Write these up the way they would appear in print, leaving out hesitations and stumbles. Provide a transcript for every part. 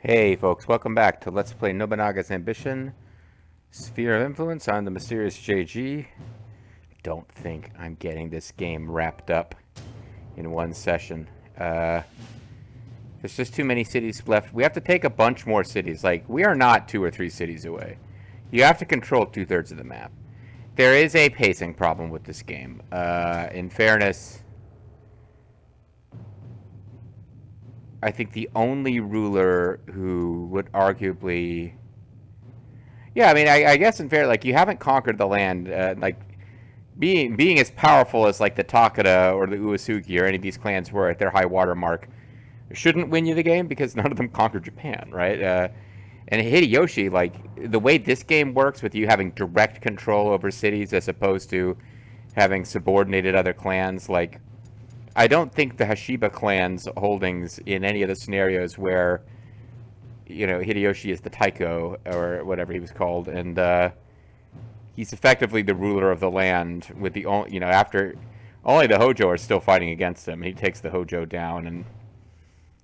Hey folks, welcome back to Let's Play Nobunaga's Ambition, Sphere of Influence. I'm the mysterious JG. Don't think I'm getting this game wrapped up in one session. There's just too many cities left. We have to take a bunch more cities. Like, we are not 2 or 3 cities away. You have to control 2/3 of the map. There is a pacing problem with this game. In fairness, I think the only ruler who would arguably... Yeah, I mean, I guess in fair, like, you haven't conquered the land, like, being as powerful as, like, the Takeda or the Uesugi or any of these clans were at their high water mark shouldn't win you the game because none of them conquered Japan, right? And Hideyoshi, like, the way this game works with you having direct control over cities as opposed to having subordinated other clans, like, I don't think the Hashiba clan's holdings in any of the scenarios where, you know, Hideyoshi is the Taiko, or whatever he was called, and he's effectively the ruler of the land with the only, you know, after, only the Hojo are still fighting against him. He takes the Hojo down,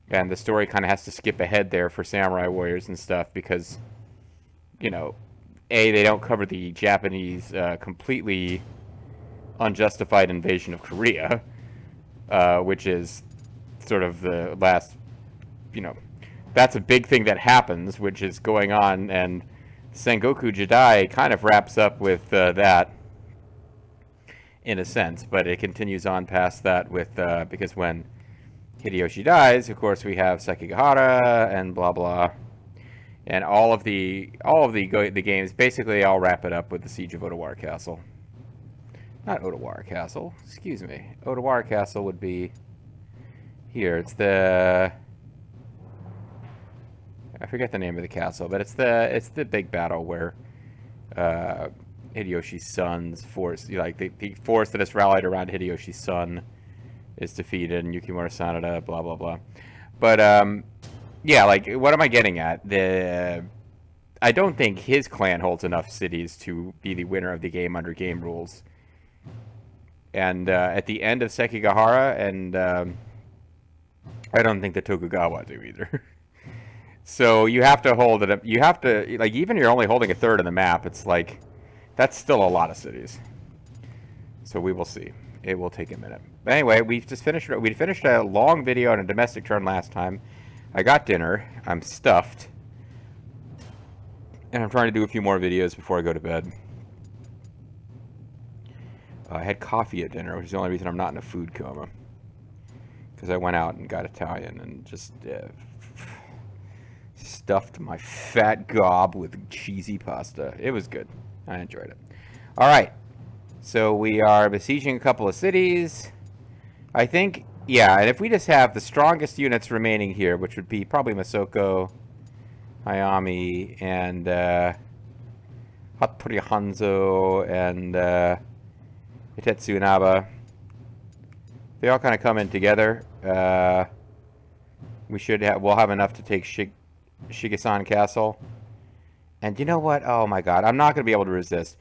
and the story kind of has to skip ahead there for samurai warriors and stuff because, you know, they don't cover the Japanese completely unjustified invasion of Korea, which is sort of the last, you know, that's a big thing that happens, which is going on, and Sengoku Jidai kind of wraps up with that, in a sense, but it continues on past that with, because when Hideyoshi dies, of course, we have Sekigahara and blah blah, and all of the games basically all wrap it up with the Siege of Odawara Castle. Not Odawara Castle, excuse me. Odawara Castle would be here. It's the... I forget the name of the castle, but it's the big battle where Hideyoshi's son's force, like the force that is rallied around Hideyoshi's son, is defeated, and Yukimura Sanada, blah blah blah. But yeah, like, what am I getting at? I don't think his clan holds enough cities to be the winner of the game under game rules. And at the end of Sekigahara, and I don't think the Tokugawa do either. So you have to hold it. You have to, like, even if you're only holding 1/3 of the map, it's like, that's still a lot of cities. So we will see. It will take a minute. But anyway, we finished a long video on a domestic turn last time. I got dinner. I'm stuffed. And I'm trying to do a few more videos before I go to bed. I had coffee at dinner, which is the only reason I'm not in a food coma. Because I went out and got Italian and just... stuffed my fat gob with cheesy pasta. It was good. I enjoyed it. Alright. So we are besieging a couple of cities. I think, yeah, and if we just have the strongest units remaining here, which would be probably Masoko, Hayami, and Hattori Hanzo, and Hitetsu Inaba. They all kind of come in together. We'll have enough to take Shigesan Castle. And you know what? Oh my god, I'm not going to be able to resist.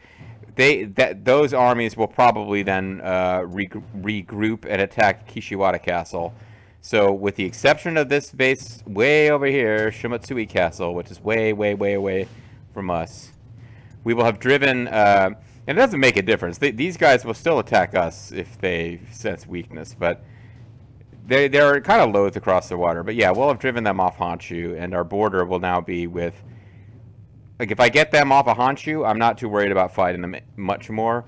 Those armies will probably then regroup and attack Kishiwada Castle. So with the exception of this base way over here, Shumatsui Castle, which is way, way, way away from us, we will have driven... and it doesn't make a difference. These guys will still attack us if they sense weakness, but... They're kind of loath across the water, but yeah, we'll have driven them off Honshu, and our border will now be with... Like, if I get them off of Honshu, I'm not too worried about fighting them much more.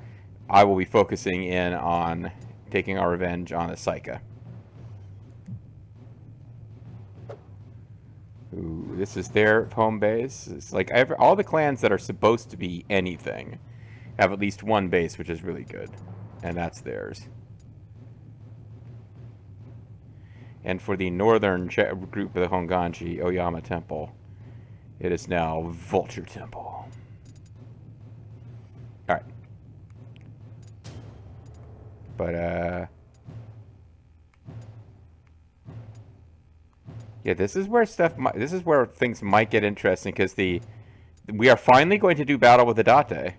I will be focusing in on taking our revenge on the Saika. Ooh, this is their home base. It's like all the clans that are supposed to be anything have at least one base, which is really good, and that's theirs. And for the northern group of the Honganji, Oyama Temple, it is now Vulture Temple. Alright. But, yeah, this is where things might get interesting, because we are finally going to do battle with the Date.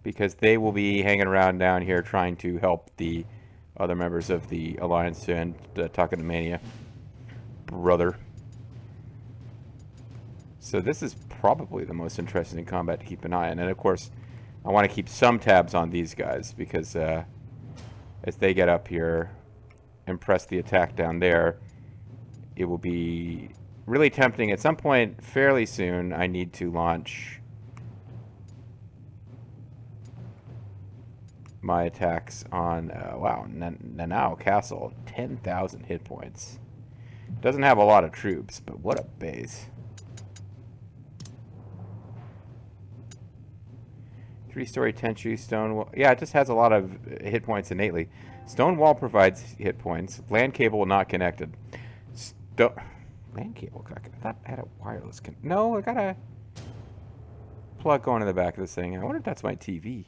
Because they will be hanging around down here trying to help the other members of the Alliance and Takedamania. brother. So this is probably the most interesting combat to keep an eye on. And of course, I want to keep some tabs on these guys because as they get up here and press the attack down there, it will be really tempting. At some point fairly soon, I need to launch my attacks on, wow, Nanao Castle, 10,000 hit points. Doesn't have a lot of troops, but what a base. 3-story Tenchu stone wall. Yeah, it just has a lot of hit points innately. Stone wall provides hit points. Land cable not connected. Land cable. I thought I had a wireless. No, I got a plug going in the back of this thing. I wonder if that's my TV.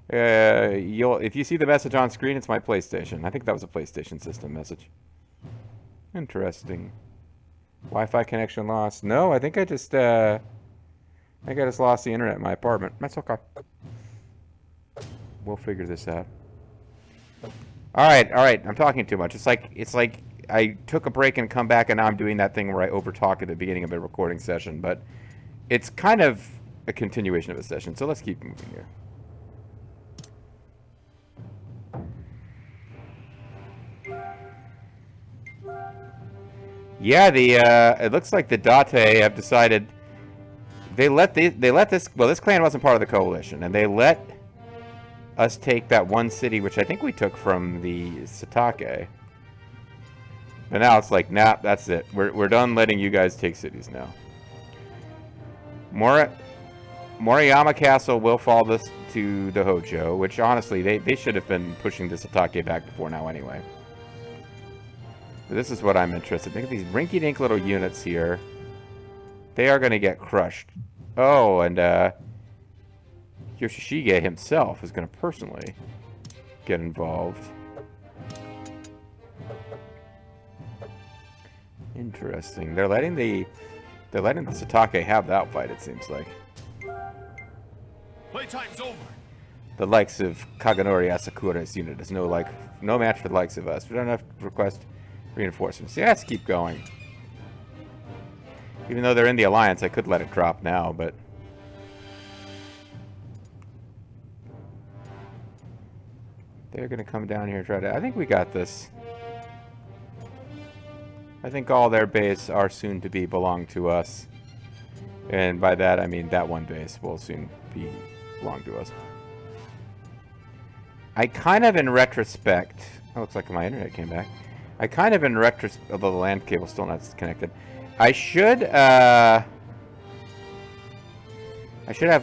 If you see the message on screen, it's my PlayStation. I think that was a PlayStation system message. Interesting. Wi-Fi connection lost. No, I think I just lost the internet in my apartment. That's okay. We'll figure this out. All right. I'm talking too much. It's like I took a break and come back, and now I'm doing that thing where I overtalk at the beginning of a recording session. But it's kind of a continuation of a session. So let's keep moving here. Yeah, it looks like the Date have decided they let this, well, this clan wasn't part of the coalition, and they let us take that one city, which I think we took from the Satake. But now it's like, nah, that's it. We're done letting you guys take cities now. Moriyama Castle will fall this to the Hojo, which honestly they should have been pushing the Satake back before now anyway. But this is what I'm interested in. Look at these rinky-dink little units here. They are going to get crushed. Oh, and Yoshishige himself is going to personally get involved. Interesting. They're letting the Satake have that fight, it seems like. Playtime's over. The likes of Kaganori Asakura's unit is no match for the likes of us. We don't have to request reinforcements. Yeah, let's keep going. Even though they're in the alliance, I could let it drop now, but they're going to come down here and try to... I think we got this. I think all their base are soon to be belong to us. And by that, I mean that one base will soon belong to us. I kind of, in retrospect... Oh, looks like my internet came back. I kind of, in retrospect... Although the land cable's still not connected. I should have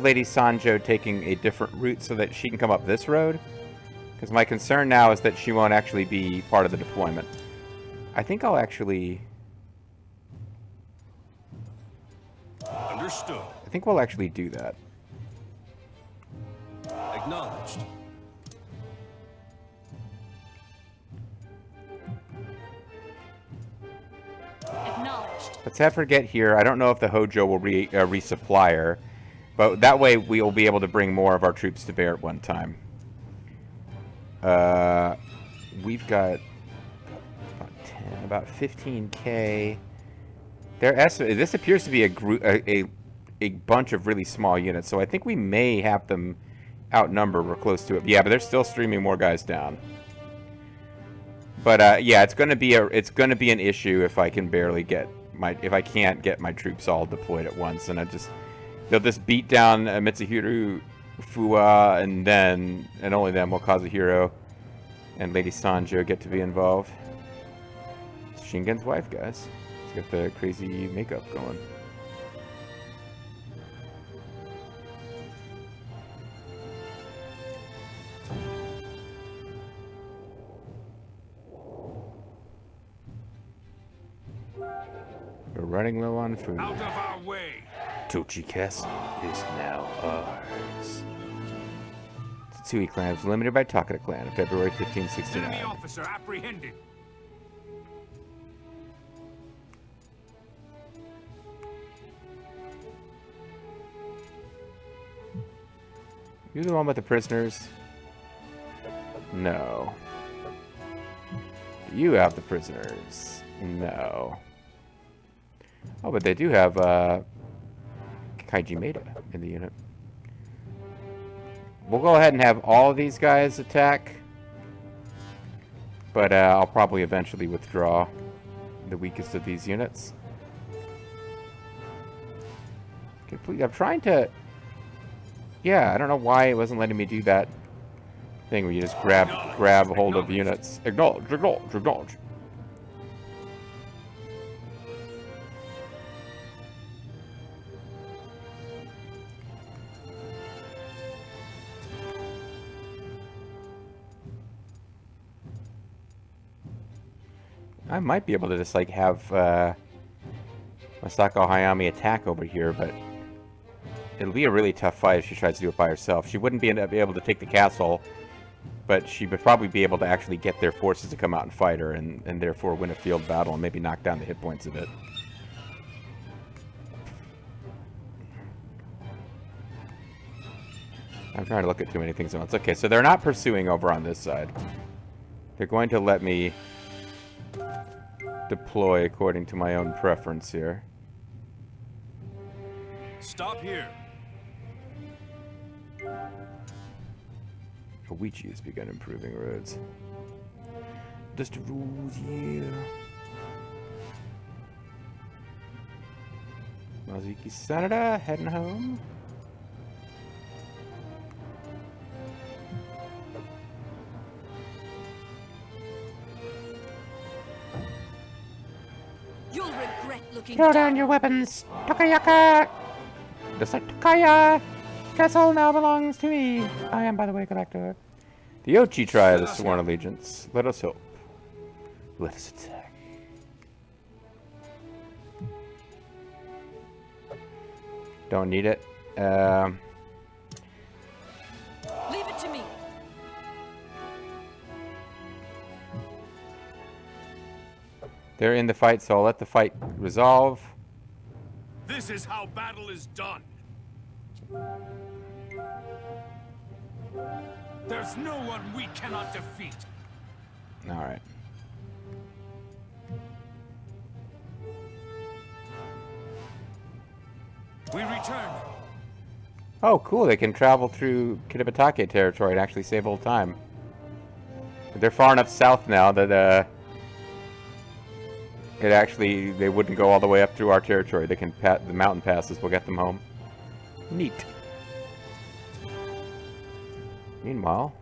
Lady Sanjo taking a different route so that she can come up this road. Because my concern now is that she won't actually be part of the deployment. I think I'll actually... Understood. I think we'll actually do that. Acknowledged. Acknowledged. Let's have her get here. I don't know if the Hojo will resupply her, but that way we will be able to bring more of our troops to bear at one time. We've got about 15k. This appears to be a bunch of really small units, so I think we may have them outnumber. We're close to it. Yeah, but they're still streaming more guys down. But yeah, it's going to be an issue if I can barely get if I can't get my troops all deployed at once, and they'll just beat down Mitsuhiro Fuwa, and only then will Kazuhiro and Lady Sanjo get to be involved. It's Shingen's wife, guys. She's got the crazy makeup going. We're running low on food. Out of our way. Tochi Castle is now ours. Tsui clan was limited by Takeda clan in February 1569. Enemy officer apprehended. You the one with the prisoners? No. You have the prisoners? No. Oh, but they do have Kaiji Maeda in the unit. We'll go ahead and have all of these guys attack. But I'll probably eventually withdraw the weakest of these units. I'm trying to... Yeah, I don't know why it wasn't letting me do that thing where you just grab hold of units. Acknowledge, acknowledge, acknowledge. I might be able to just, like, have Masako Hayami attack over here, but it'll be a really tough fight if she tries to do it by herself. She wouldn't be able to take the castle, but she would probably be able to actually get their forces to come out and fight her, and therefore win a field battle and maybe knock down the hit points a bit. I'm trying to look at too many things at once. Okay, so they're not pursuing over on this side. They're going to let me deploy according to my own preference here. Stop here. Koichi has begun improving roads. Just the rules, yeah. Mazuki Sanada heading home. You'll regret looking Throw down. down your weapons, Takayaka! The Takaya castle now belongs to me. I am, by the way, collector. The Ochi triad has sworn allegiance. Let us hope. Let us attack. Don't need it. Leave it to me. They're in the fight, so I'll let the fight resolve. This is how battle is done. There's no one we cannot defeat. All right. We return. Oh, cool. They can travel through Kitabatake territory and actually save old time. But they're far enough south now that they wouldn't go all the way up through our territory. They can the mountain passes will get them home. Neat. Meanwhile,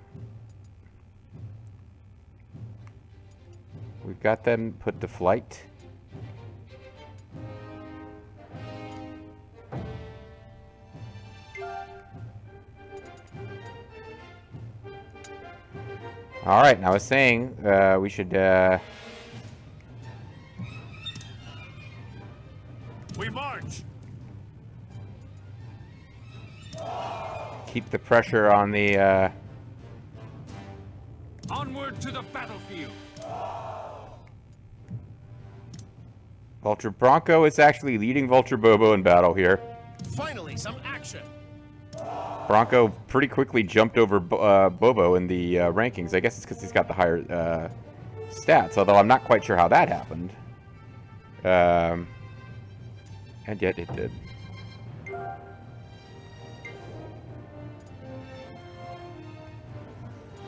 we've got them put to flight. All right, now I was saying we should We march. keep the pressure on the Onward to the battlefield. Vulture Bronco is actually leading Vulture Bobo in battle here. Finally, some action. Bronco pretty quickly jumped over Bobo in the rankings. I guess it's because he's got the higher stats, although I'm not quite sure how that happened. And yet it did.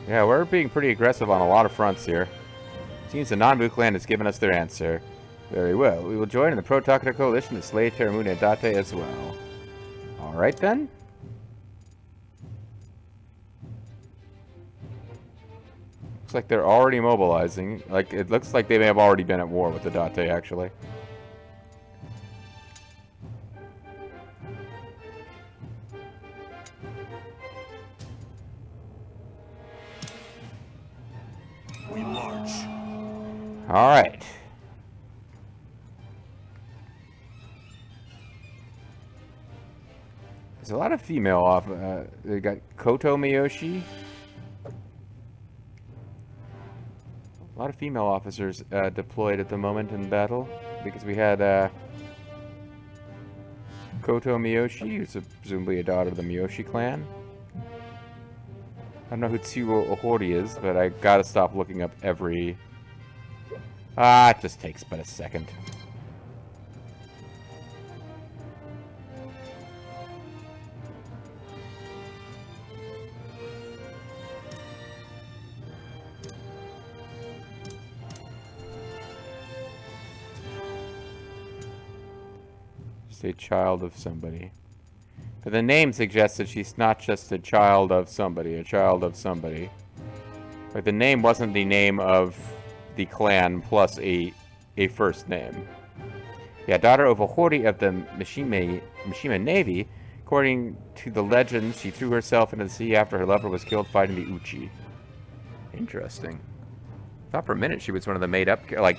Yeah, we're being pretty aggressive on a lot of fronts here. Seems the Nanbu clan has given us their answer. Very well. We will join in the Pro-Takeda coalition to slay Teramune and Date as well. Alright then. Looks like they're already mobilizing. Like, it looks like they may have already been at war with the Date, actually. We march. All right. There's a lot of female off. They got Koto Miyoshi. A lot of female officers deployed at the moment in battle because we had Koto Miyoshi, who's presumably a daughter of the Miyoshi clan. I don't know who Tsuo Ohori is, but I gotta stop looking up every... it just takes but a second. She's a child of somebody. But the name suggests that she's not just a child of somebody, a child of somebody. Like, the name wasn't the name of the clan plus a first name. Yeah, daughter of a hori of the Mishima Navy. According to the legends, she threw herself into the sea after her lover was killed fighting the Uchi. Interesting. Thought for a minute she was one of the made-up, like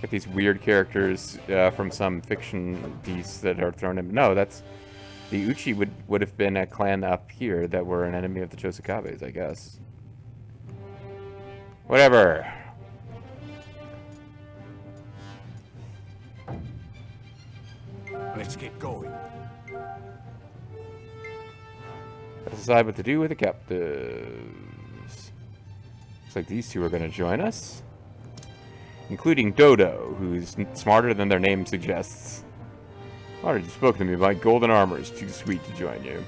these weird characters from some fiction piece that are thrown in. No, that's the Uchi would have been a clan up here that were an enemy of the Chōsokabes, I guess. Whatever. Let's get going. Let's decide what to do with the captives. Looks like these two are going to join us. Including Dodo, who's smarter than their name suggests. Already spoken to me about golden armor. It's too sweet to join you.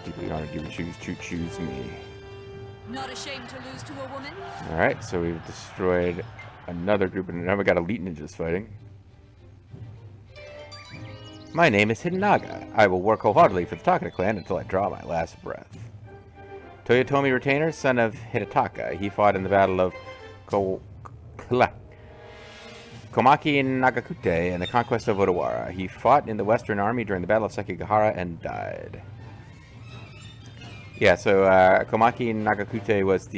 Deeply honored you would choose to choose me. Not ashamed to lose to a woman? Alright, so we've destroyed another group, and now we got elite ninjas fighting. My name is Hidanaga. I will work wholeheartedly for the Takeda clan until I draw my last breath. Toyotomi Retainer, son of Hidetaka. He fought in the Battle of Komaki Nagakute and the conquest of Odawara. He fought in the Western Army during the Battle of Sekigahara and died. Yeah, so Komaki Nagakute was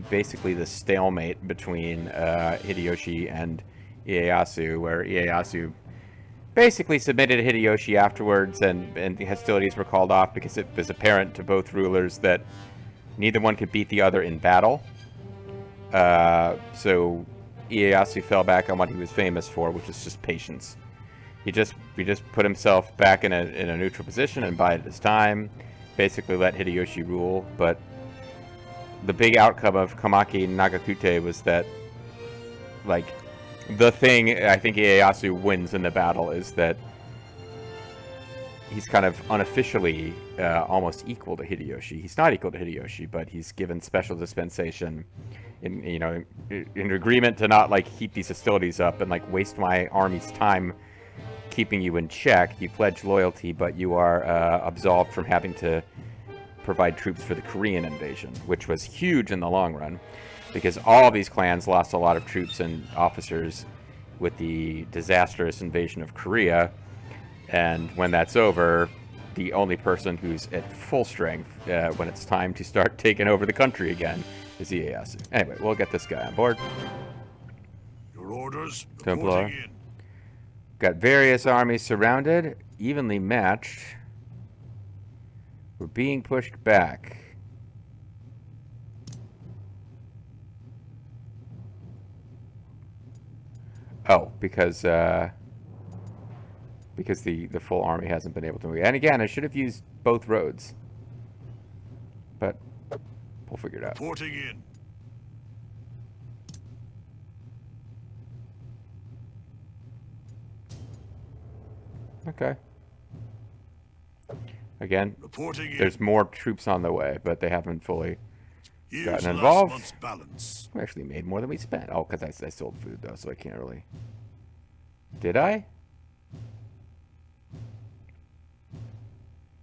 basically the stalemate between Hideyoshi and Ieyasu, where Ieyasu basically submitted Hideyoshi afterwards, and the hostilities were called off because it was apparent to both rulers that neither one could beat the other in battle. So Ieyasu fell back on what he was famous for, which is just patience. He just put himself back in a neutral position and bided his time. Basically let Hideyoshi rule, but the big outcome of Komaki Nagakute was that, like, the thing I think Ieyasu wins in the battle is that he's kind of unofficially almost equal to Hideyoshi. He's not equal to Hideyoshi, but he's given special dispensation in agreement to not, like, keep these hostilities up and, like, waste my army's time keeping you in check. You pledge loyalty, but you are absolved from having to provide troops for the Korean invasion, which was huge in the long run, because all these clans lost a lot of troops and officers with the disastrous invasion of Korea. And when that's over, the only person who's at full strength when it's time to start taking over the country again is Ieyasu. Anyway, we'll get this guy on board. Your orders. Templar. Reporting in. Got various armies surrounded, evenly matched. We're being pushed back. Oh, because the full army hasn't been able to move. And again, I should have used both roads. But we'll figure it out. Reporting in. Okay. Again, Reporting in. there's more troops on the way, but they haven't fully Here's gotten last involved. month's balance. We actually made more than we spent. Oh, because I sold food, though, so I can't really... Did I?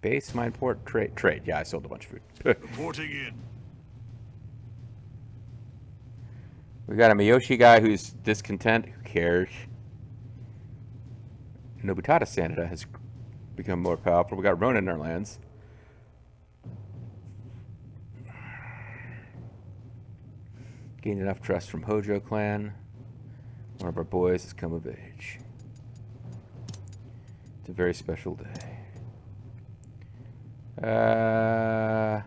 Base, mine, port, trade. Trade. Yeah, I sold a bunch of food. Reporting in. We got a Miyoshi guy who's discontent. Who cares? Nobunaga Sanada has become more powerful. We got Ronin in our lands. Gained enough trust from Hojo clan. One of our boys has come of age. It's a very special day. Yeah,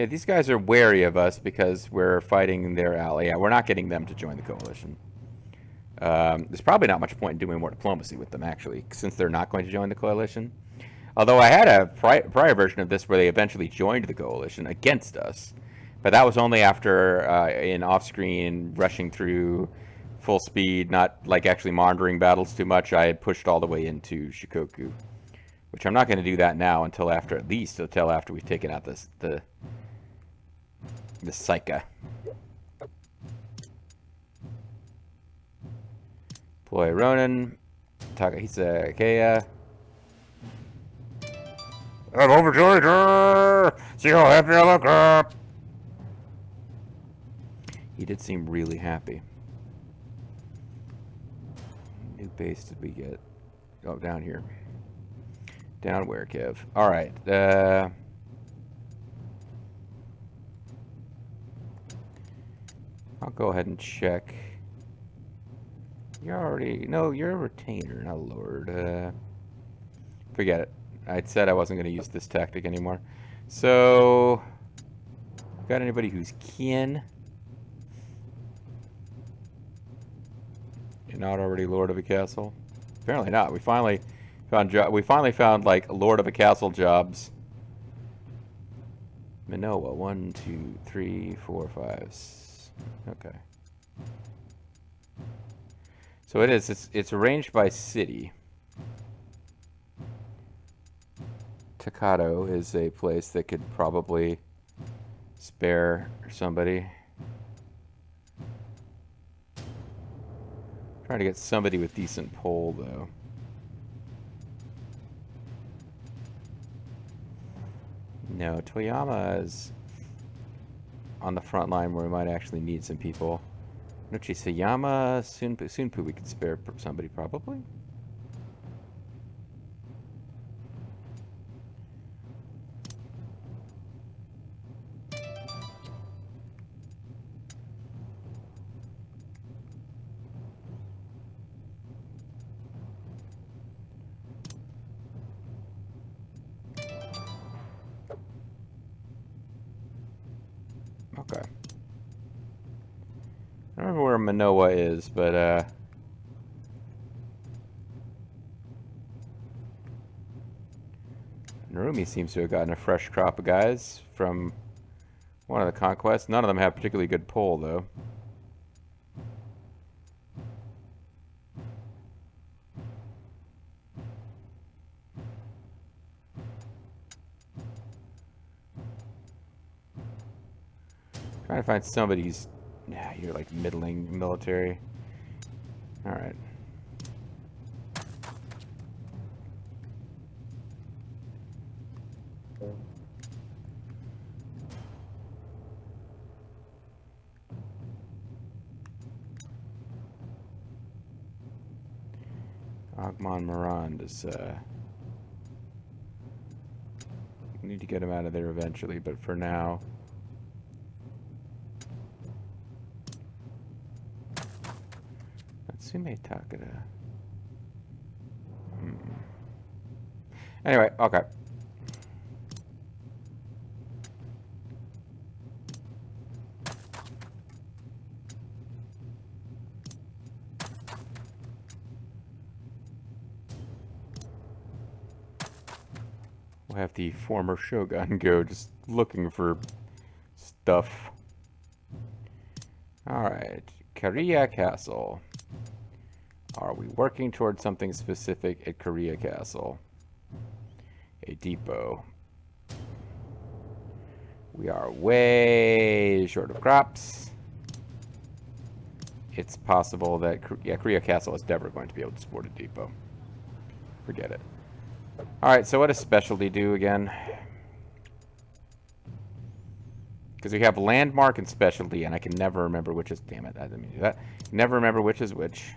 these guys are wary of us because we're fighting their ally. Yeah, we're not getting them to join the coalition. There's probably not much point in doing more diplomacy with them, actually, since they're not going to join the coalition. Although I had a prior version of this where they eventually joined the coalition against us. But that was only after, in off-screen, rushing through full speed, not like actually monitoring battles too much, I had pushed all the way into Shikoku. Which I'm not going to do that now until after, at least until after we've taken out the Saika. Deploy Ronin. Takahisa Keia. I'm overjoyed! See how happy I look! He did seem really happy. New base did we get? Oh, down here. Down where, Kev? Alright. I'll go ahead and check. You're already... No, you're a retainer, not a lord. Forget it. I said I wasn't going to use this tactic anymore. So... Got anybody who's kin? You're not already lord of a castle? Apparently not. We finally found like lord of a castle jobs. Minoa, 1, 2, 3, 4, 5. Okay. So it is. It's arranged by city. Takato is a place that could probably spare somebody. Trying to get somebody with decent pull, though. No, Toyama is on the front line where we might actually need some people. Nochi-Sayama, Sunpu we could spare somebody, probably. Okay. I don't remember where Manoa is, but Narumi seems to have gotten a fresh crop of guys from one of the conquests. None of them have particularly good pull, though. Trying to find somebody who's... Yeah, you're like middling military. Alright. Agmon Morand is, we need to get him out of there eventually, but for now... Natsume Takeda. Anyway, okay. We'll have the former Shogun go just looking for stuff. Alright, Korea Castle. Are we working towards something specific at Korea Castle? A depot. We are way short of crops. It's possible that Korea Castle is never going to be able to support a depot. Forget it. Alright, so what does specialty do again? Because we have landmark and specialty, and I can never remember which is... Damn it, I didn't mean to do that. Never remember which is which.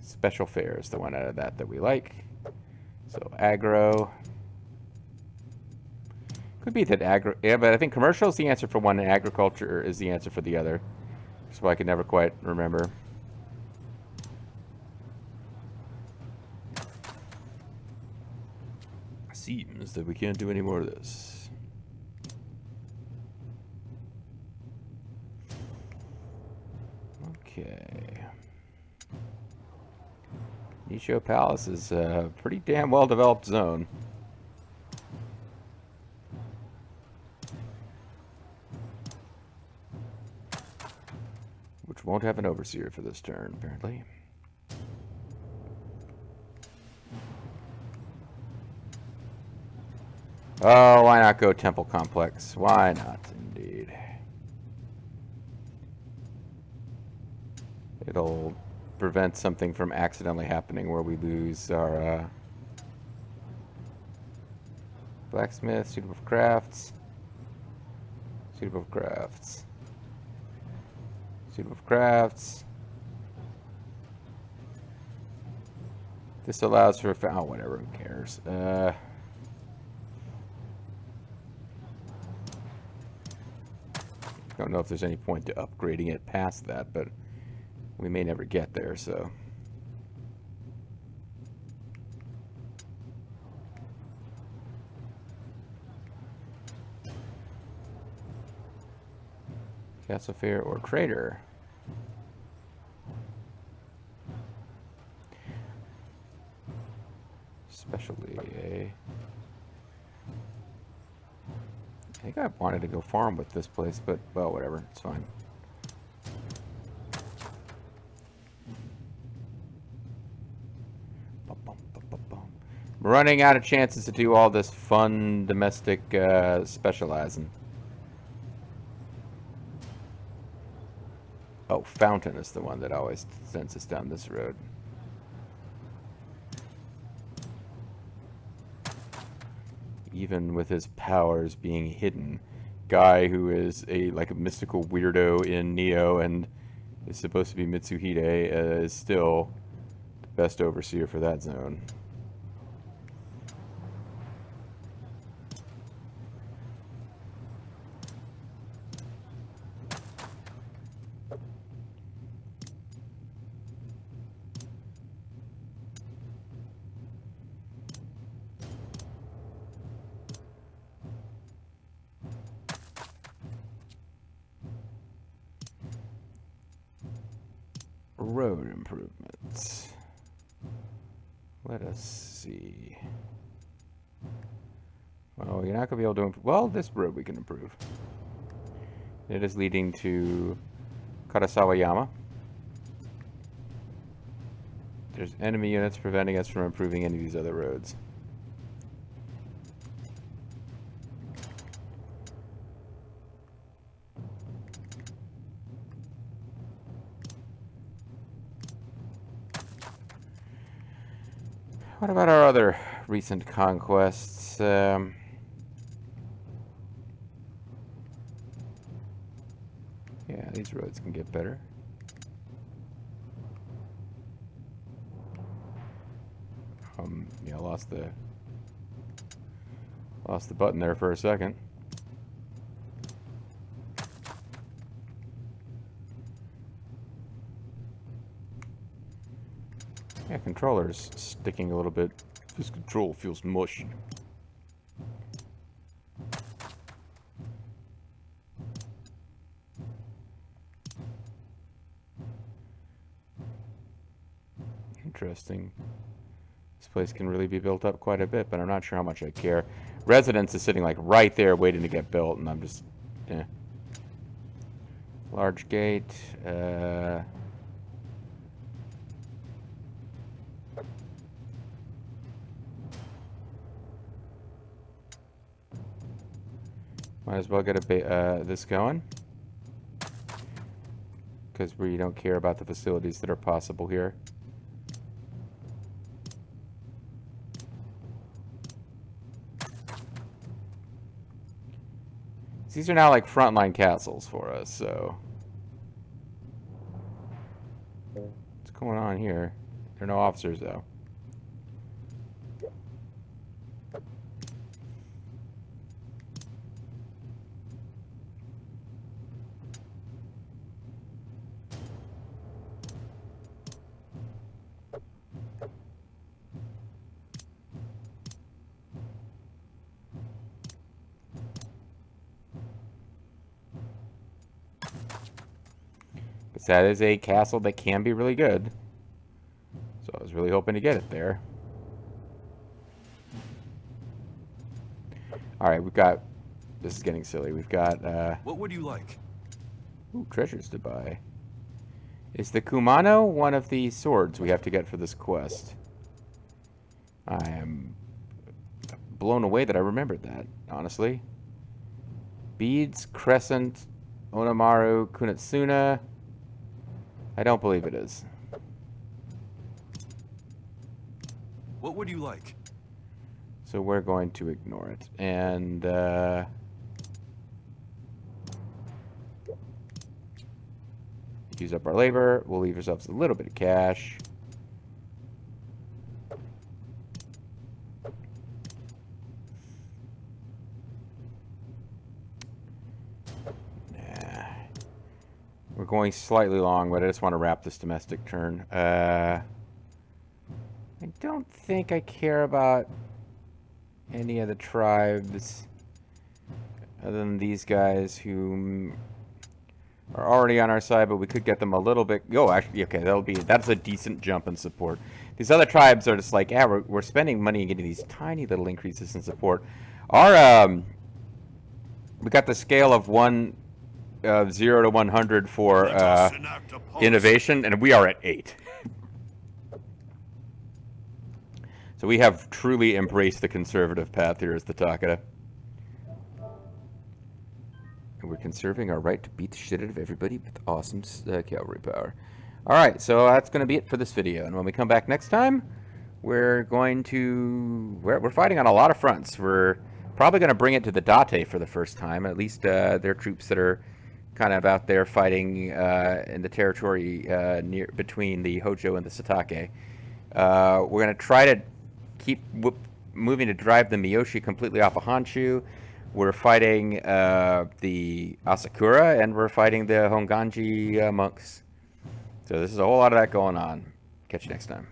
Special fare is the one out of that we like. So aggro. Could be that aggro... Yeah, but I think commercial is the answer for one, and agriculture is the answer for the other. That's why I can never quite remember. Seems that we can't do any more of this. Okay. Nisho Palace is a pretty damn well-developed zone. Which won't have an overseer for this turn, apparently. Oh, why not go Temple Complex? Why not, indeed? It'll prevent something from accidentally happening where we lose our blacksmith, suitable for crafts, suitable for crafts, suitable for crafts. This allows for, oh, whatever, who cares? Don't know if there's any point to upgrading it past that, but we may never get there, so. Castle Fair or Trader. Especially a... I think I wanted to go farm with this place, but, well, whatever. It's fine. I'm running out of chances to do all this fun domestic specializing. Oh, Fountain is the one that always sends us down this road. Even with his powers being hidden, guy who is like a mystical weirdo in Neo and is supposed to be Mitsuhide is still the best overseer for that zone. Road improvements. Let us see. Well, you're not going to be able to improve. Well, this road we can improve. It is leading to Karasawayama. There's enemy units preventing us from improving any of these other roads. What about our other recent conquests? Yeah, these roads can get better. Yeah, lost the button there for a second. Yeah, controller's sticking a little bit. This control feels mush. Interesting. This place can really be built up quite a bit, but I'm not sure how much I care. Residence is sitting like right there waiting to get built, and I'm just, eh. Large gate, might as well get this going, because we don't care about the facilities that are possible here. These are now like frontline castles for us, so. What's going on here? There are no officers, though. That is a castle that can be really good. So I was really hoping to get it there. Alright, we've got... This is getting silly. We've got... What would you like? Ooh, treasures to buy. Is the Kumano one of the swords we have to get for this quest? I am blown away that I remembered that, honestly. Beads, Crescent, Onamaru, Kunitsuna... I don't believe it is. What would you like? So we're going to ignore it. And, use up our labor. We'll leave ourselves a little bit of cash. We're going slightly long, but I just want to wrap this domestic turn. I don't think I care about any of the tribes other than these guys who are already on our side, but we could get them a little bit. Oh, actually, okay, that's a decent jump in support. These other tribes are just like, yeah, we're spending money and getting these tiny little increases in support. Our we got the scale of 0 to 100 for Let us enact a policy. innovation, and we are at 8. So we have truly embraced the conservative path here as the Takeda. And we're conserving our right to beat the shit out of everybody with awesome cavalry power. Alright, so that's going to be it for this video. And when we come back next time, we're going to... We're fighting on a lot of fronts. We're probably going to bring it to the Date for the first time. At least their troops that are kind of out there fighting in the territory between the Hojo and the Satake. We're going to try to keep moving to drive the Miyoshi completely off of Honshu. We're fighting the Asakura, and we're fighting the Honganji monks. So this is a whole lot of that going on. Catch you next time.